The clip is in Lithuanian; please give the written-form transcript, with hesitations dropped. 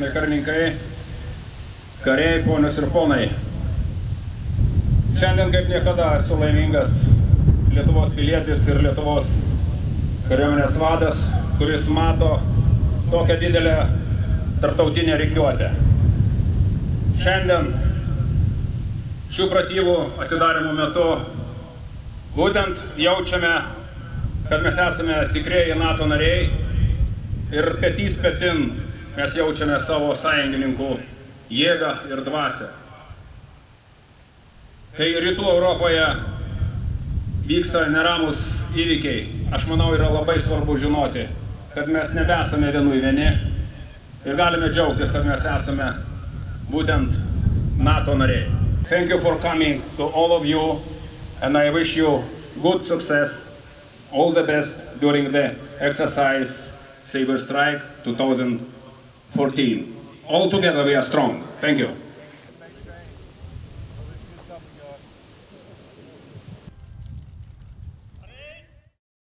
gerbiami karininkai, kariai, ponios ir ponai. Šiandien kaip niekada esu laimingas Lietuvos pilietis ir Lietuvos kariuomenės vadas, kuris mato tokią didelę tarptautinę rikiuotę. Šiandien šių pratybų atidarymo metu būtent jaučiame, kad mes esame tikrieji NATO nariai ir petys petin mes jaučiame savo sąjungininkų jėgą ir dvasią. Kai rytų Europoje vyksta neramus įvykiai, aš manau, yra labai svarbu žinoti, kad mes nebesame vieni ir galime džiaugtis, kad mes esame būtent NATO nariai. Thank you for coming to all of you, and I wish you good success, all the best during the exercise Saber Strike 2014. All together we are strong. Thank you.